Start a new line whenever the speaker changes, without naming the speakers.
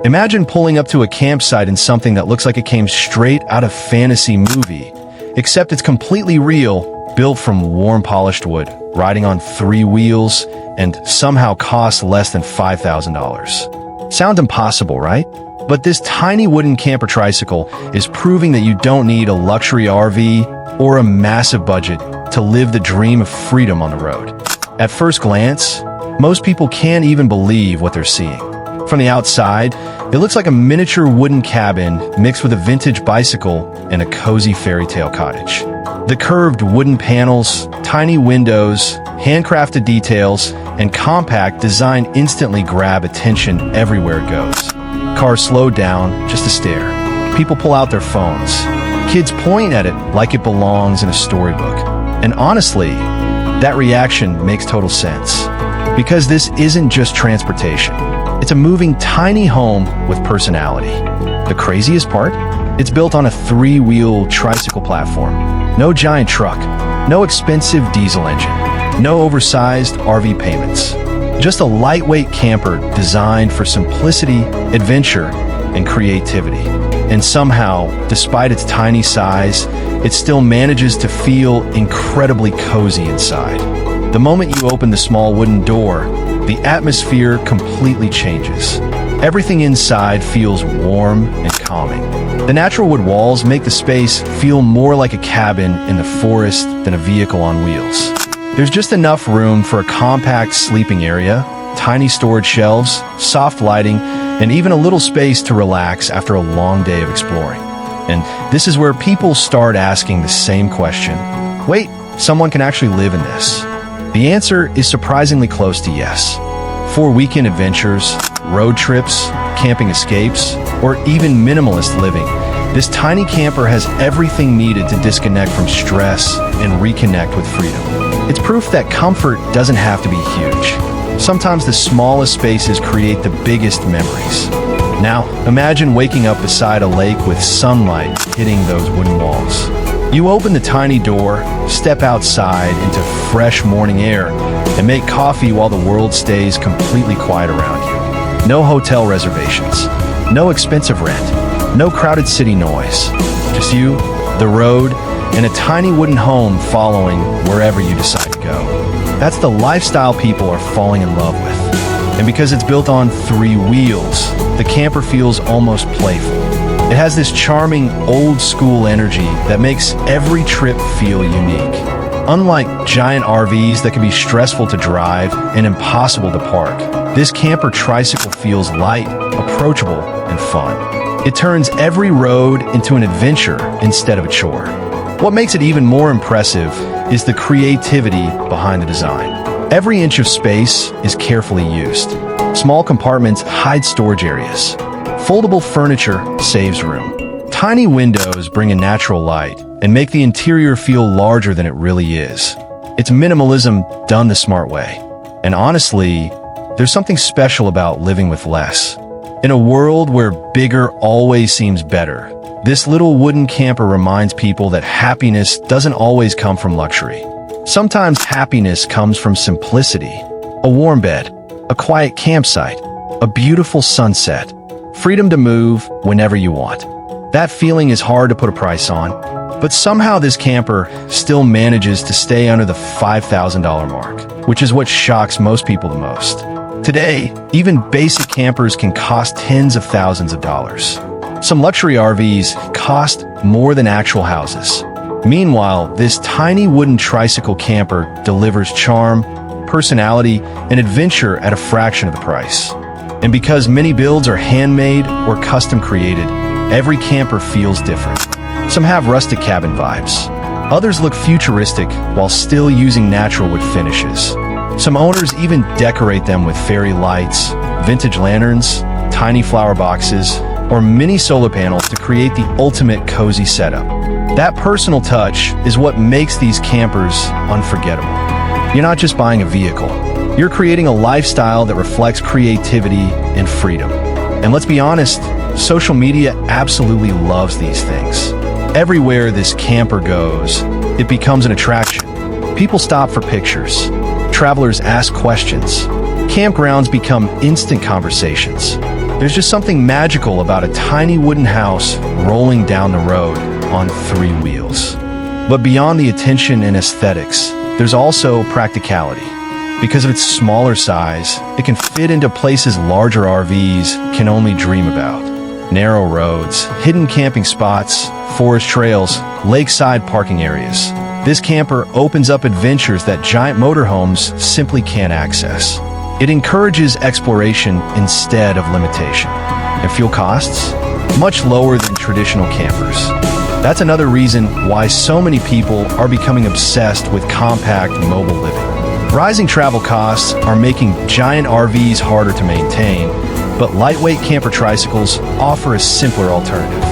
Imagine pulling up to a campsite in something that looks like it came straight out of fantasy movie, except it's completely real, built from warm polished wood, riding on 3 wheels, and somehow costs less than $5,000. Sounds impossible, right? But this tiny wooden camper tricycle is proving that you don't need a luxury RV or a massive budget to live the dream of freedom on the road. At first glance, most people can't even believe what they're seeing. From the outside, it looks like a miniature wooden cabin mixed with a vintage bicycle and a cozy fairy tale cottage. The curved wooden panels, tiny windows, handcrafted details, and compact design instantly grab attention everywhere it goes. Cars slow down just to stare. People pull out their phones. Kids point at it like it belongs in a storybook. And honestly, that reaction makes total sense. Because this isn't just transportation. It's a moving tiny home with personality. The craziest part? It's built on a 3-wheel tricycle platform. No giant truck, no expensive diesel engine, no oversized RV payments. Just a lightweight camper designed for simplicity, adventure, and creativity. And somehow, despite its tiny size, it still manages to feel incredibly cozy inside. The moment you open the small wooden door, the atmosphere completely changes. Everything inside feels warm and calming. The natural wood walls make the space feel more like a cabin in the forest than a vehicle on wheels. There's just enough room for a compact sleeping area, tiny storage shelves, soft lighting, and even a little space to relax after a long day of exploring. And this is where people start asking the same question. Wait, someone can actually live in this? The answer is surprisingly close to yes. For weekend adventures, road trips, camping escapes, or even minimalist living, this tiny camper has everything needed to disconnect from stress and reconnect with freedom. It's proof that comfort doesn't have to be huge. Sometimes the smallest spaces create the biggest memories. Now, imagine waking up beside a lake with sunlight hitting those wooden walls. You open the tiny door, step outside into fresh morning air, and make coffee while the world stays completely quiet around you. No hotel reservations, no expensive rent, no crowded city noise. Just you, the road, and a tiny wooden home following wherever you decide to go. That's the lifestyle people are falling in love with. And because it's built on 3 wheels, the camper feels almost playful. It has this charming, old-school energy that makes every trip feel unique. Unlike giant RVs that can be stressful to drive and impossible to park, this camper tricycle feels light, approachable, and fun. It turns every road into an adventure instead of a chore. What makes it even more impressive is the creativity behind the design. Every inch of space is carefully used. Small compartments hide storage areas. Foldable furniture saves room. Tiny windows bring in natural light and make the interior feel larger than it really is. It's minimalism done the smart way. And honestly, there's something special about living with less. In a world where bigger always seems better, this little wooden camper reminds people that happiness doesn't always come from luxury. Sometimes happiness comes from simplicity. A warm bed, a quiet campsite, a beautiful sunset, freedom to move whenever you want. That feeling is hard to put a price on, but somehow this camper still manages to stay under the $5,000 mark, which is what shocks most people the most. Today, even basic campers can cost tens of thousands of dollars. Some luxury RVs cost more than actual houses. Meanwhile, this tiny wooden tricycle camper delivers charm, personality, and adventure at a fraction of the price. And because many builds are handmade or custom created, every camper feels different. Some have rustic cabin vibes. Others look futuristic while still using natural wood finishes. Some owners even decorate them with fairy lights, vintage lanterns, tiny flower boxes, or mini solar panels to create the ultimate cozy setup. That personal touch is what makes these campers unforgettable. You're not just buying a vehicle. You're creating a lifestyle that reflects creativity and freedom. And let's be honest, social media absolutely loves these things. Everywhere this camper goes, it becomes an attraction. People stop for pictures. Travelers ask questions. Campgrounds become instant conversations. There's just something magical about a tiny wooden house rolling down the road on three wheels. But beyond the attention and aesthetics, there's also practicality. Because of its smaller size, it can fit into places larger RVs can only dream about. Narrow roads, hidden camping spots, forest trails, lakeside parking areas. This camper opens up adventures that giant motorhomes simply can't access. It encourages exploration instead of limitation. And fuel costs? Much lower than traditional campers. That's another reason why so many people are becoming obsessed with compact mobile living. Rising travel costs are making giant RVs harder to maintain, but lightweight camper tricycles offer a simpler alternative.